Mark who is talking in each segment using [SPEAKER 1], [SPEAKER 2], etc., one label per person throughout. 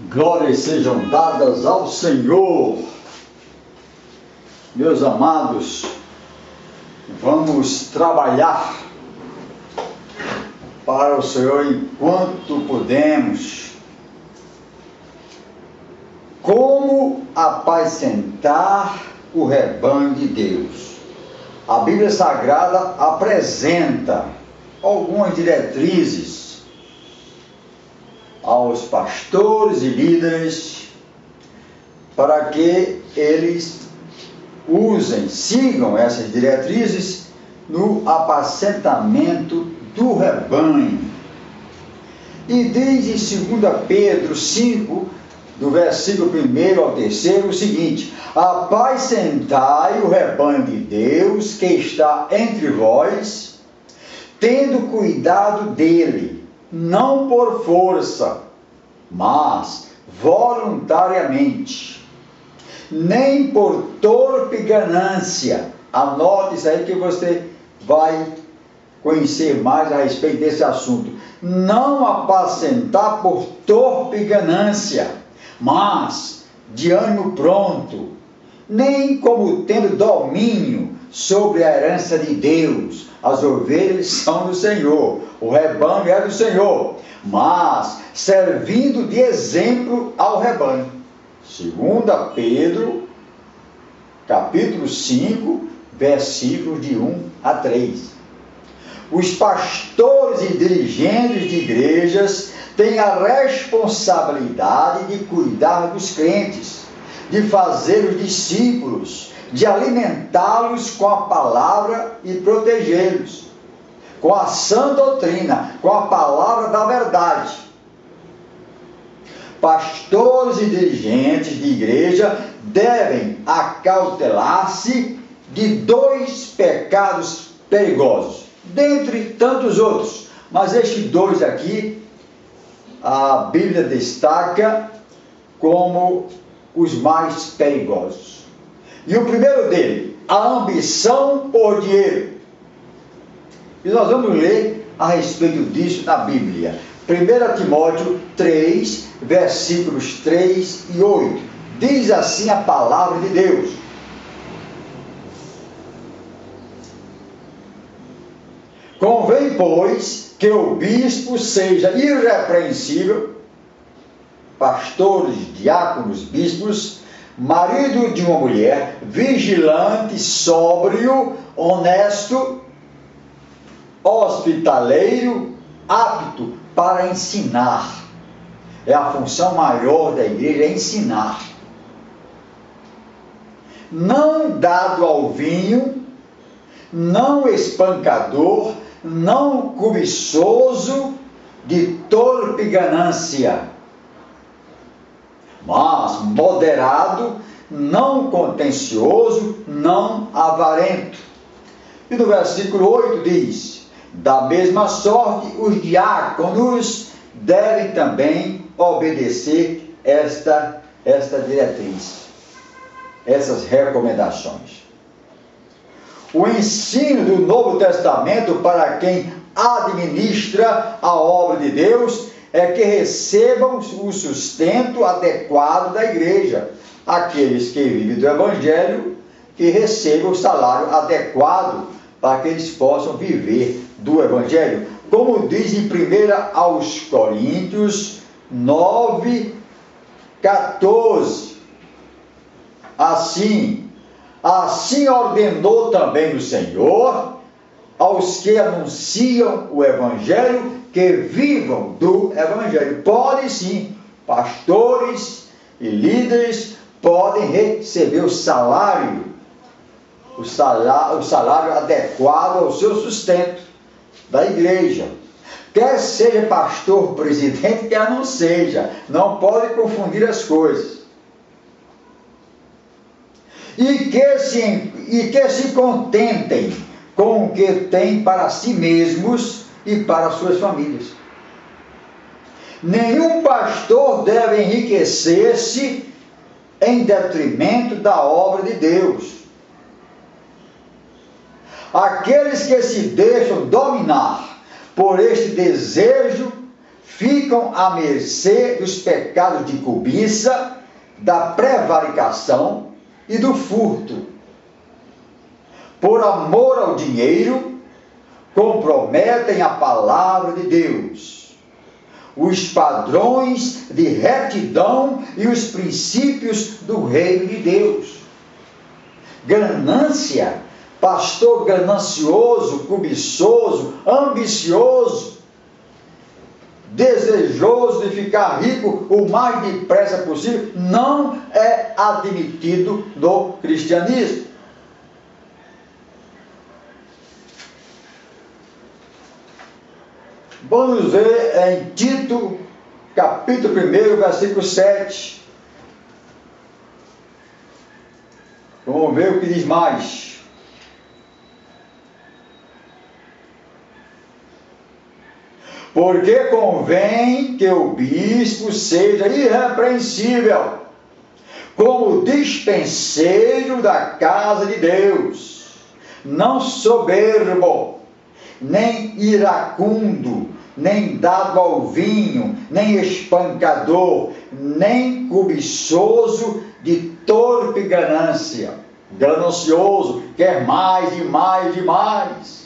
[SPEAKER 1] Glórias sejam dadas ao Senhor. Meus amados, vamos trabalhar para o Senhor enquanto podemos. Como apacentar o rebanho de Deus? A Bíblia Sagrada apresenta algumas diretrizes aos pastores e líderes para que eles sigam essas diretrizes no apacentamento do rebanho. E diz em 2 Pedro 5, do versículo 1 ao 3, o seguinte: apacentai o rebanho de Deus que está entre vós, tendo cuidado dele, não por força, mas voluntariamente, nem por torpe ganância. Anote isso aí que você vai conhecer mais a respeito desse assunto. Não apacentar por torpe ganância, mas de ânimo pronto, nem como tendo domínio sobre a herança de Deus. As ovelhas são do Senhor, o rebanho é do Senhor, mas servindo de exemplo ao rebanho. 2 Pedro, capítulo 5, versículos de 1 a 3. Os pastores e dirigentes de igrejas têm a responsabilidade de cuidar dos crentes, de fazer os discípulos, de alimentá-los com a palavra e protegê-los com a sã doutrina, com a palavra da verdade. Pastores e dirigentes de igreja devem acautelar-se de 2 pecados perigosos, dentre tantos outros, mas estes 2 aqui a Bíblia destaca como os mais perigosos. E o primeiro dele, a ambição por dinheiro. E nós vamos ler a respeito disso na Bíblia. 1 Timóteo 3, versículos 3 e 8. Diz assim a palavra de Deus: convém, pois, que o bispo seja irrepreensível, pastores, diáconos, bispos, marido de uma mulher, vigilante, sóbrio, honesto, hospitaleiro, apto para ensinar. É a função maior da igreja, é ensinar. Não dado ao vinho, não espancador, não cobiçoso de torpe ganância, mas moderado, não contencioso, não avarento. E no versículo 8 diz: da mesma sorte, os diáconos devem também obedecer esta diretriz, essas recomendações. O ensino do Novo Testamento para quem administra a obra de Deus é que recebam o sustento adequado da igreja. Aqueles que vivem do Evangelho, que recebam o salário adequado para que eles possam viver do Evangelho. Como diz em 1 aos Coríntios 9, 14. Assim ordenou também o Senhor aos que anunciam o Evangelho que vivam do Evangelho. Podem sim, pastores e líderes podem receber o salário adequado ao seu sustento da igreja. Quer seja pastor, presidente, quer não seja. Não pode confundir as coisas. E que se contentem com o que têm para si mesmos e para suas famílias. Nenhum pastor deve enriquecer-se em detrimento da obra de Deus. Aqueles que se deixam dominar por este desejo ficam ficam à mercê dos pecados de cobiça, da prevaricação e do furto. Por amor ao dinheiro, comprometem a palavra de Deus, os padrões de retidão e os princípios do reino de Deus. Ganância, pastor ganancioso, cobiçoso, ambicioso, desejoso de ficar rico o mais depressa possível, não é admitido no cristianismo. Vamos ver em Tito, capítulo 1, versículo 7. Vamos ver o que diz mais. Porque convém que o bispo seja irrepreensível, como dispenseiro da casa de Deus, não soberbo, nem iracundo, nem dado ao vinho, nem espancador, nem cobiçoso de torpe ganância, ganancioso, quer mais e mais e mais.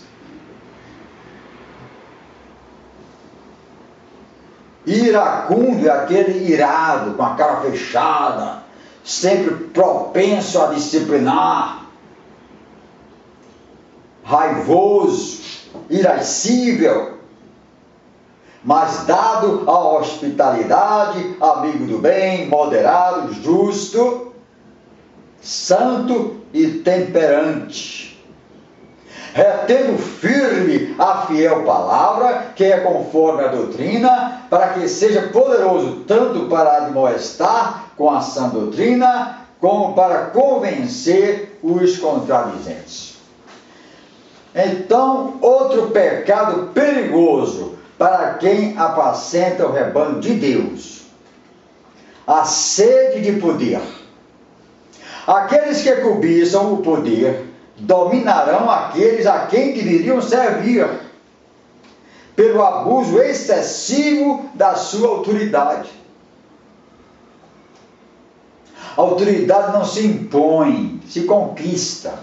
[SPEAKER 1] Iracundo é aquele irado, com a cara fechada, sempre propenso a disciplinar, raivoso, irascível, mas dado à hospitalidade, amigo do bem, moderado, justo, santo e temperante, retendo firme a fiel palavra, que é conforme a doutrina, para que seja poderoso tanto para admoestar com a sã doutrina, como para convencer os contradizentes. Então, outro pecado perigoso para quem apacenta o rebanho de Deus: a sede de poder. Aqueles que cobiçam o poder dominarão aqueles a quem deveriam servir, pelo abuso excessivo da sua autoridade. A autoridade não se impõe, se conquista.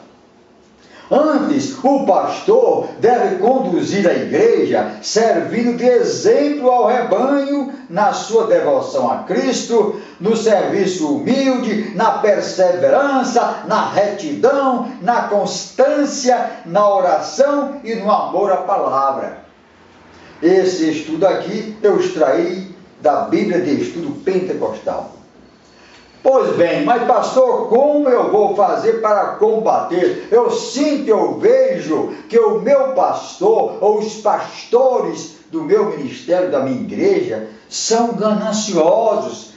[SPEAKER 1] Antes, o pastor deve conduzir a igreja servindo de exemplo ao rebanho na sua devoção a Cristo, no serviço humilde, na perseverança, na retidão, na constância, na oração e no amor à palavra. Esse estudo aqui eu extraí da Bíblia de Estudo Pentecostal. Pois bem, mas pastor, como eu vou fazer para combater? Eu sinto, eu vejo que o meu pastor, ou os pastores do meu ministério, da minha igreja, são gananciosos,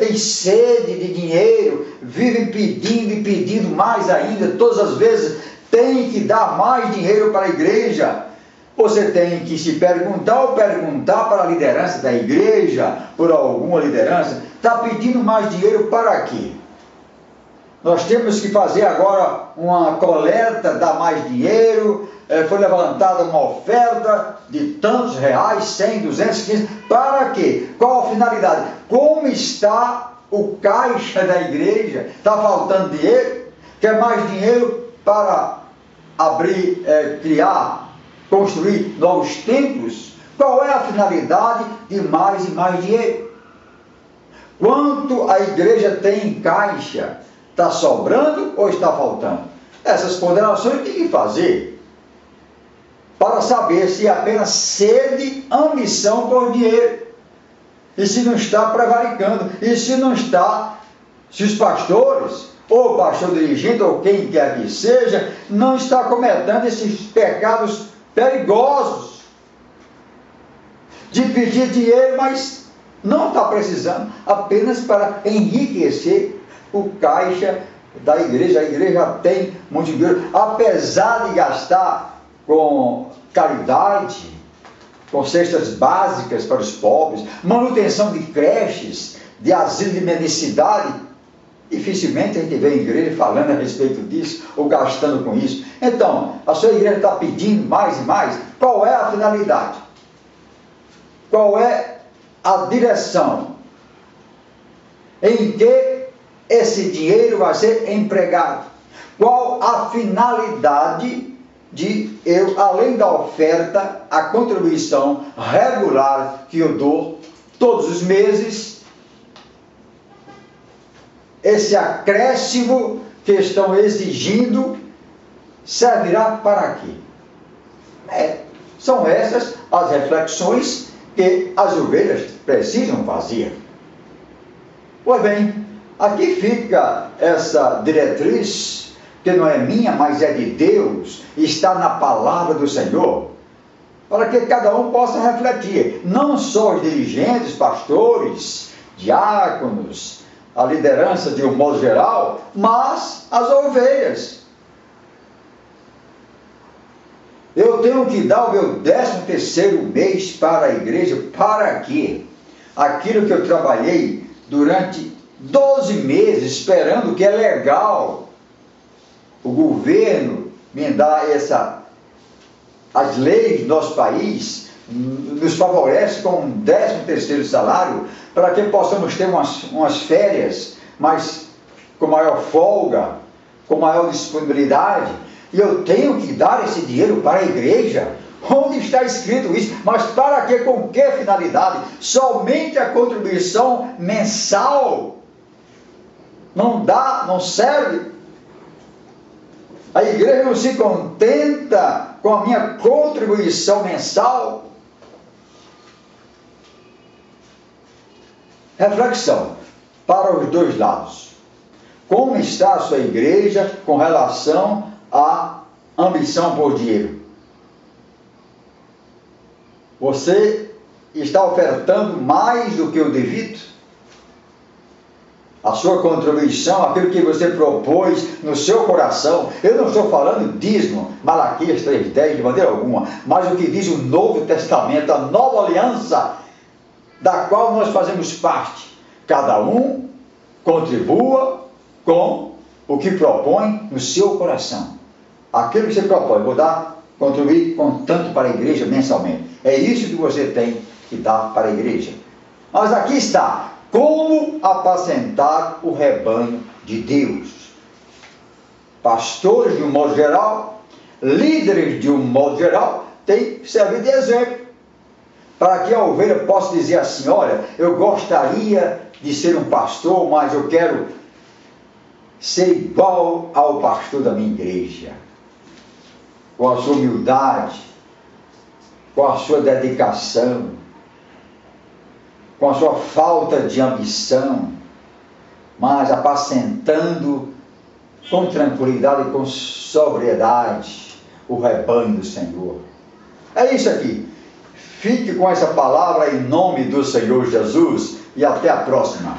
[SPEAKER 1] têm sede de dinheiro, vivem pedindo e pedindo mais ainda, todas as vezes tem que dar mais dinheiro para a igreja. Você tem que se perguntar ou perguntar para a liderança da igreja, por alguma liderança, está pedindo mais dinheiro para quê? Nós temos que fazer agora uma coleta, dar mais dinheiro, foi levantada uma oferta de tantos reais, 100, 200, 500, para quê? Qual a finalidade? Como está o caixa da igreja? Está faltando dinheiro? Quer mais dinheiro para abrir, criar, construir novos templos? Qual é a finalidade de mais e mais dinheiro? Quanto a igreja tem em caixa? Está sobrando ou está faltando? Essas ponderações tem que fazer para saber se é apenas sede, ambição por dinheiro, e se não está prevaricando, e se não está, se os pastores, ou o pastor dirigente, ou quem quer que seja, não está cometendo esses pecados perigosos de pedir dinheiro, mas não está precisando, apenas para enriquecer o caixa da igreja. A igreja tem muito dinheiro, apesar de gastar com caridade, com cestas básicas para os pobres, manutenção de creches, de asilo de mendicidade. Dificilmente a gente vê a igreja falando a respeito disso, ou gastando com isso. Então, a sua igreja está pedindo mais e mais. Qual é a finalidade? qual é a direção em que esse dinheiro vai ser empregado. Qual a finalidade de eu, além da oferta, a contribuição regular que eu dou todos os meses, esse acréscimo que estão exigindo servirá para quê? São essas as reflexões que as ovelhas precisam fazer. Pois bem, aqui fica essa diretriz, que não é minha, mas é de Deus, está na palavra do Senhor, para que cada um possa refletir, não só os dirigentes, pastores, diáconos, a liderança de um modo geral, mas as ovelhas. Eu tenho que dar o meu 13º mês para a igreja, para quê? Aquilo que eu trabalhei durante 12 meses, esperando, que é legal, o governo me dá as leis do nosso país, nos favorece com um 13º salário, para que possamos ter umas férias, mas com maior folga, com maior disponibilidade, e eu tenho que dar esse dinheiro para a igreja. Onde está escrito isso? Mas para quê? Com que finalidade? Somente a contribuição mensal não dá, não serve. A igreja não se contenta com a minha contribuição mensal. Reflexão para os dois lados. Como está a sua igreja com relação à ambição por dinheiro? Você está ofertando mais do que o devido? A sua contribuição, aquilo que você propôs no seu coração, eu não estou falando dízimo, Malaquias 3,10 de maneira alguma, mas o que diz o Novo Testamento, a nova aliança, da qual nós fazemos parte. Cada um contribua com o que propõe no seu coração. Aquilo que você propõe, vou contribuir com tanto para a igreja mensalmente. É isso que você tem que dar para a igreja. Mas aqui está, como apacentar o rebanho de Deus. Pastores de um modo geral, líderes de um modo geral, têm que servir de exemplo, para que a ovelha possa dizer assim: olha, eu gostaria de ser um pastor, mas eu quero ser igual ao pastor da minha igreja, com a sua humildade, com a sua dedicação, com a sua falta de ambição, mas apacentando com tranquilidade e com sobriedade o rebanho do Senhor. É isso aqui. Fique com essa palavra em nome do Senhor Jesus e até a próxima.